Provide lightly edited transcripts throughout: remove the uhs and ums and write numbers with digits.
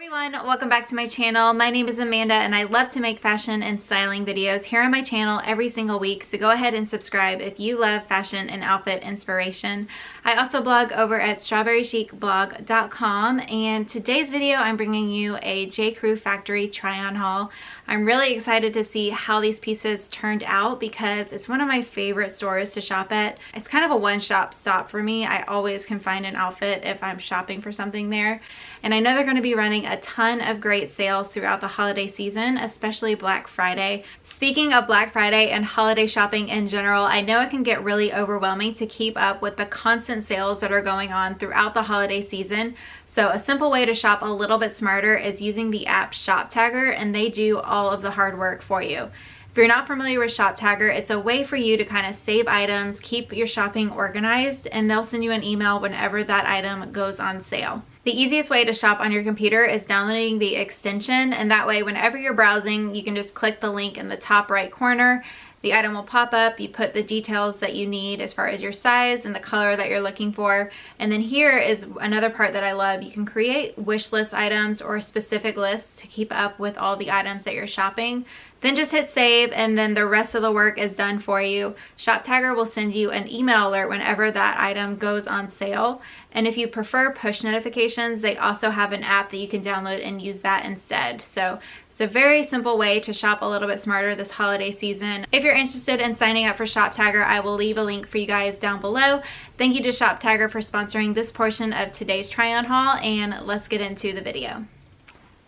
Everyone, welcome back to my channel. My name is Amanda and I love to make fashion and styling videos here on my channel every single week, so go ahead and subscribe if you love fashion and outfit inspiration. I also blog over at strawberrychicblog.com, and today's video I'm bringing you a J. Crew factory try-on haul. I'm really excited to see how these pieces turned out because it's one of my favorite stores to shop at. It's kind of a one-stop stop for me. I always can find an outfit if I'm shopping for something there. And I know they're going to be running a ton of great sales throughout the holiday season, especially Black Friday. Speaking of Black Friday and holiday shopping in general, I know it can get really overwhelming to keep up with the constant sales that are going on throughout the holiday season. So a simple way to shop a little bit smarter is using the app ShopTagger, and they do all of the hard work for you. If you're not familiar with ShopTagger, it's a way for you to kind of save items, keep your shopping organized, and they'll send you an email whenever that item goes on sale. The easiest way to shop on your computer is downloading the extension, and that way whenever you're browsing, you can just click the link in the top right corner. The item will pop up, you put the details that you need as far as your size and the color that you're looking for. And then here is another part that I love. You can create wish list items or specific lists to keep up with all the items that you're shopping. Then just hit save, and then the rest of the work is done for you. ShopTagger will send you an email alert whenever that item goes on sale. And if you prefer push notifications, they also have an app that you can download and use that instead. So it's a very simple way to shop a little bit smarter this holiday season. If you're interested in signing up for ShopTagger, I will leave a link for you guys down below. Thank you to ShopTagger for sponsoring this portion of today's try-on haul, and let's get into the video.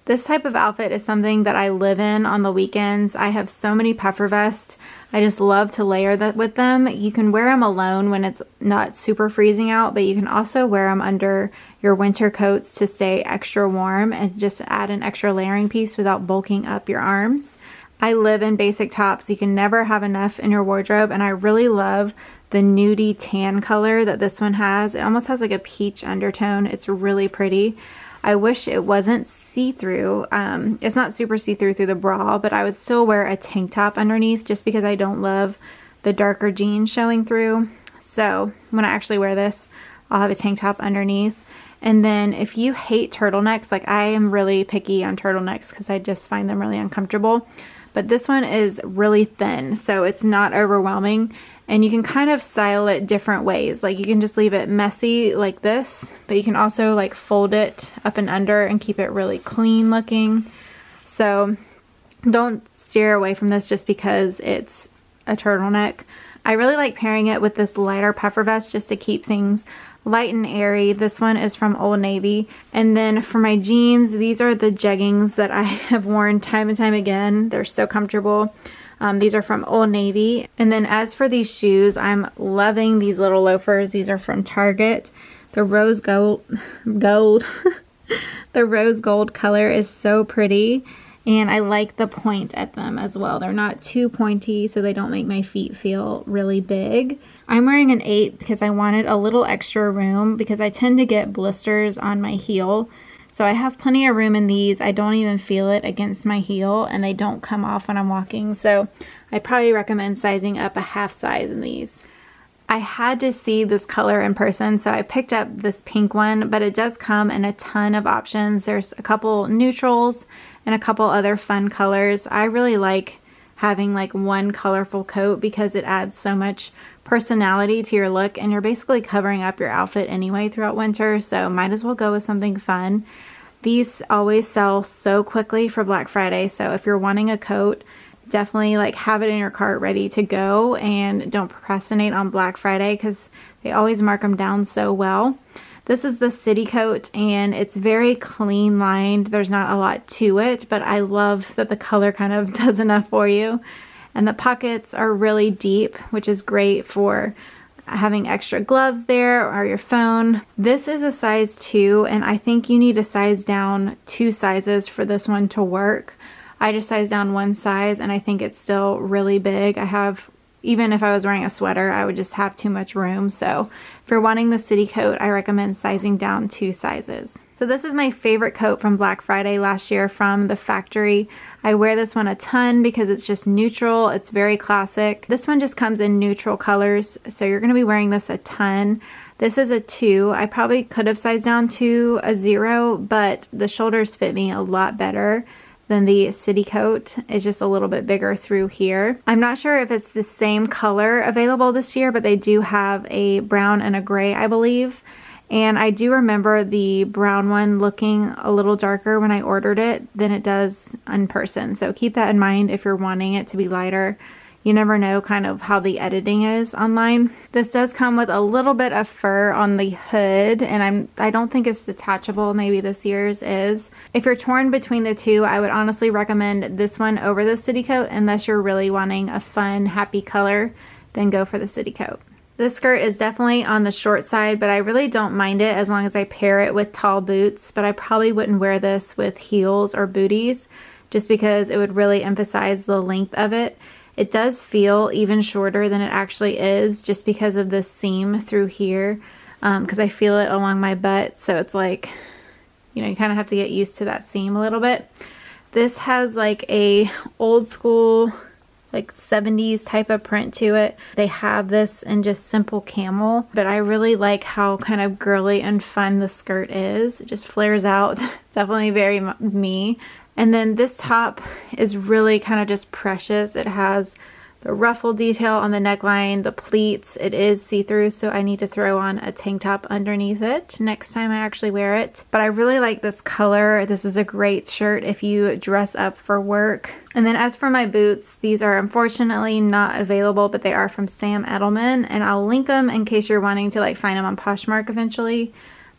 This type of outfit is something that I live in on the weekends. I have so many puffer vests. I just love to layer that with them. You can wear them alone when it's not super freezing out, but you can also wear them under your winter coats to stay extra warm and just add an extra layering piece without bulking up your arms. I live in basic tops. You can never have enough in your wardrobe, and I really love the nudie tan color that this one has. It almost has like a peach undertone. It's really pretty. I wish it wasn't see-through. It's not super see-through through the bra, but I would still wear a tank top underneath just because I don't love the darker jeans showing through. So when I actually wear this, I'll have a tank top underneath. And then if you hate turtlenecks, like I am really picky on turtlenecks because I just find them really uncomfortable. But this one is really thin, so it's not overwhelming. And you can kind of style it different ways. Like you can just leave it messy like this, but you can also like fold it up and under and keep it really clean looking. So don't steer away from this just because it's a turtleneck. I really like pairing it with this lighter puffer vest just to keep things light and airy. This one is from Old Navy. And then for my jeans, these are the jeggings that I have worn time and time again. They're so comfortable. These are from Old Navy. And then as for these shoes, I'm loving these little loafers. These are from Target. The rose gold the rose gold color is so pretty, and I like the point at them as well. They're not too pointy, so they don't make my feet feel really big. I'm wearing an 8 because I wanted a little extra room because I tend to get blisters on my heel. So I have plenty of room in these. I don't even feel it against my heel, and they don't come off when I'm walking. So I'd probably recommend sizing up a half size in these. I had to see this color in person, so I picked up this pink one, but it does come in a ton of options. There's a couple neutrals and a couple other fun colors. I really like having like one colorful coat because it adds so much personality to your look, and you're basically covering up your outfit anyway throughout winter, so might as well go with something fun. These always sell so quickly for Black Friday, so if you're wanting a coat, definitely like have it in your cart ready to go, and don't procrastinate on Black Friday because they always mark them down so well. This is the City coat, and it's very clean lined. There's not a lot to it, but I love that the color kind of does enough for you. And the pockets are really deep, which is great for having extra gloves there or your phone. This is a size 2, and I think you need to size down 2 sizes for this one to work. I just sized down 1 size, and I think it's still really big. Even if I was wearing a sweater, I would just have too much room. So if you're wanting the City coat, I recommend sizing down 2 sizes. So this is my favorite coat from Black Friday last year from the factory. I wear this one a ton because it's just neutral. It's very classic. This one just comes in neutral colors, so you're going to be wearing this a ton. This is a 2. I probably could have sized down to a 0, but the shoulders fit me a lot better than the city coat. It's just a little bit bigger through here. I'm not sure if it's the same color available this year, but they do have a brown and a gray, I believe. And I do remember the brown one looking a little darker when I ordered it than it does in person. So keep that in mind if you're wanting it to be lighter. You never know kind of how the editing is online. This does come with a little bit of fur on the hood, and I don't think it's detachable. Maybe this year's is. If you're torn between the two, I would honestly recommend this one over the city coat. Unless you're really wanting a fun, happy color, then go for the city coat. This skirt is definitely on the short side, but I really don't mind it as long as I pair it with tall boots. But I probably wouldn't wear this with heels or booties just because it would really emphasize the length of it. It does feel even shorter than it actually is just because of this seam through here, because I feel it along my butt. So it's like, you know, you kind of have to get used to that seam a little bit. This has like a old school, like 70s type of print to it. They have this in just simple camel, but I really like how kind of girly and fun the skirt is. It just flares out. Definitely very me. And then this top is really kind of just precious. It has the ruffle detail on the neckline, the pleats. It is see-through, so I need to throw on a tank top underneath it next time I actually wear it. But I really like this color. This is a great shirt if you dress up for work. And then as for my boots, these are unfortunately not available, but they are from Sam Edelman, and I'll link them in case you're wanting to like find them on Poshmark eventually.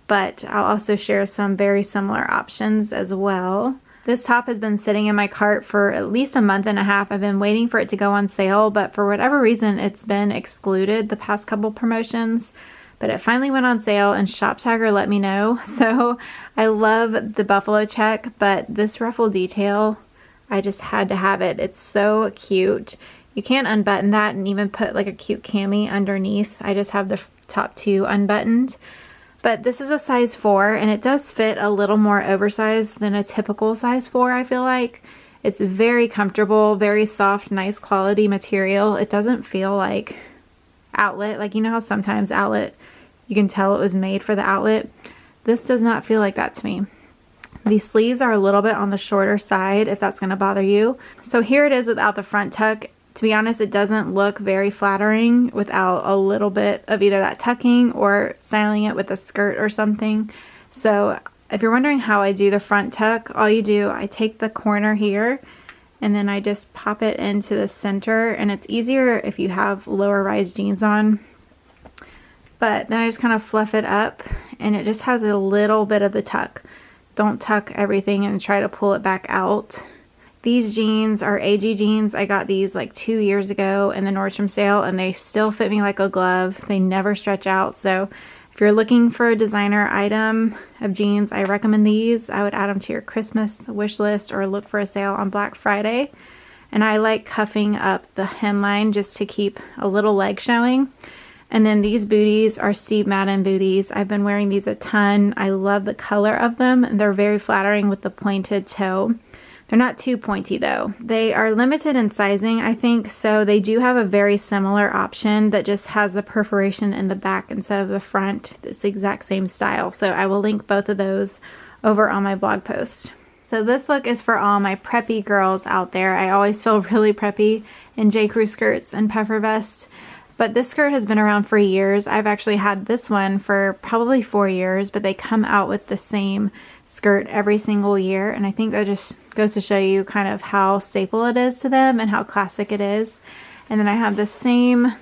But I'll also share some very similar options as well. This top has been sitting in my cart for at least a month and a half. I've been waiting for it to go on sale, but for whatever reason, it's been excluded the past couple promotions. But it finally went on sale and ShopTagger let me know. So I love the buffalo check, but this ruffle detail, I just had to have it. It's so cute. You can't unbutton that and even put like a cute cami underneath. I just have the top 2 unbuttoned. But this is a size 4, and it does fit a little more oversized than a typical size 4, I feel like. It's very comfortable, very soft, nice quality material. It doesn't feel like outlet. Like, you know how sometimes outlet, you can tell it was made for the outlet? This does not feel like that to me. The sleeves are a little bit on the shorter side, if that's going to bother you. So here it is without the front tuck. To be honest, it doesn't look very flattering without a little bit of either that tucking or styling it with a skirt or something. So if you're wondering how I do the front tuck, all you do, I take the corner here and then I just pop it into the center, and it's easier if you have lower rise jeans on. But then I just kind of fluff it up and it just has a little bit of the tuck. Don't tuck everything and try to pull it back out. These jeans are AG jeans. I got these like 2 years ago in the Nordstrom sale, and they still fit me like a glove. They never stretch out. So if you're looking for a designer item of jeans, I recommend these. I would add them to your Christmas wish list or look for a sale on Black Friday. And I like cuffing up the hemline just to keep a little leg showing. And then these booties are Steve Madden booties. I've been wearing these a ton. I love the color of them. They're very flattering with the pointed toe. They're not too pointy though. They are limited in sizing, I think, so they do have a very similar option that just has the perforation in the back instead of the front. It's the exact same style, so I will link both of those over on my blog post. So this look is for all my preppy girls out there. I always feel really preppy in J. Crew skirts and puffer vest. But this skirt has been around for years. I've actually had this one for probably 4 years, but they come out with the same skirt every single year, and I think that just goes to show you kind of how staple it is to them and how classic it is. And then I have the same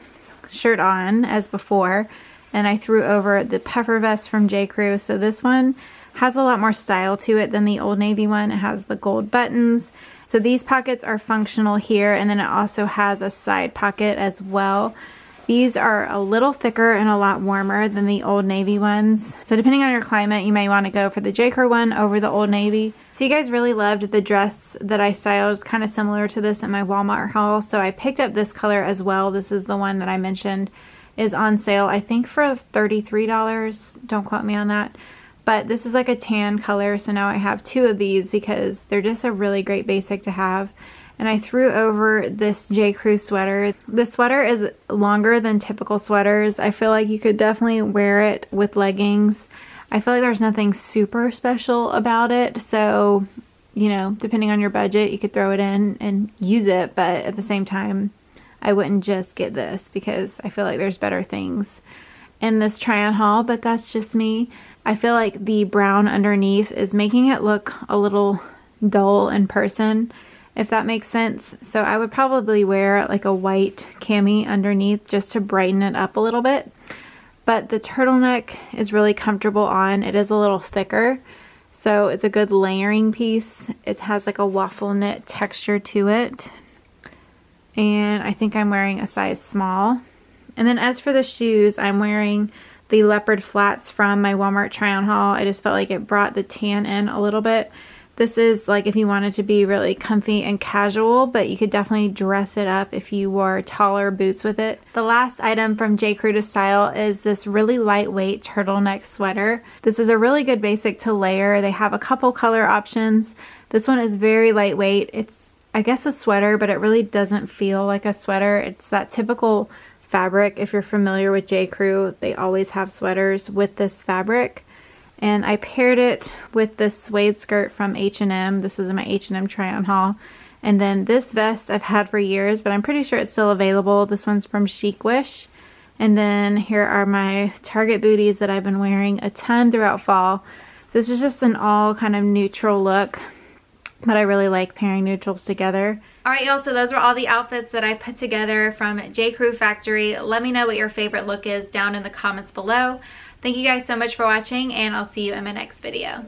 shirt on as before, and I threw over the puffer vest from J. Crew. So this one has a lot more style to it than the Old Navy one. It has the gold buttons. So these pockets are functional here, and then it also has a side pocket as well. These are a little thicker and a lot warmer than the Old Navy ones. So depending on your climate, you may want to go for the J. Crew one over the Old Navy. So you guys really loved the dress that I styled kind of similar to this in my Walmart haul. So I picked up this color as well. This is the one that I mentioned is on sale, I think for $33. Don't quote me on that. But this is like a tan color. So now I have 2 of these because they're just a really great basic to have. and I threw over this J. Crew sweater. This sweater is longer than typical sweaters. I feel like you could definitely wear it with leggings. I feel like there's nothing super special about it, so, you know, depending on your budget, you could throw it in and use it, but at the same time, I wouldn't just get this because I feel like there's better things in this try-on haul, but that's just me. I feel like the brown underneath is making it look a little dull in person, if that makes sense. So I would probably wear like a white cami underneath just to brighten it up a little bit. But the turtleneck is really comfortable on. It is a little thicker, so it's a good layering piece. It has like a waffle knit texture to it. And I think I'm wearing a size small. And then as for the shoes, I'm wearing the leopard flats from my Walmart try-on haul. I just felt like it brought the tan in a little bit. This is like if you wanted to be really comfy and casual, but you could definitely dress it up if you wore taller boots with it. The last item from J. Crew to style is this really lightweight turtleneck sweater. This is a really good basic to layer. They have a couple color options. This one is very lightweight. It's, I guess, a sweater, but it really doesn't feel like a sweater. It's that typical fabric. If you're familiar with J. Crew, they always have sweaters with this fabric. And I paired it with this suede skirt from H&M. This was in my H&M try-on haul. And then this vest I've had for years, but I'm pretty sure it's still available. This one's from Chic Wish. And then here are my Target booties that I've been wearing a ton throughout fall. This is just an all kind of neutral look, but I really like pairing neutrals together. Alright y'all, so those were all the outfits that I put together from J. Crew Factory. Let me know what your favorite look is down in the comments below. Thank you guys so much for watching, and I'll see you in my next video.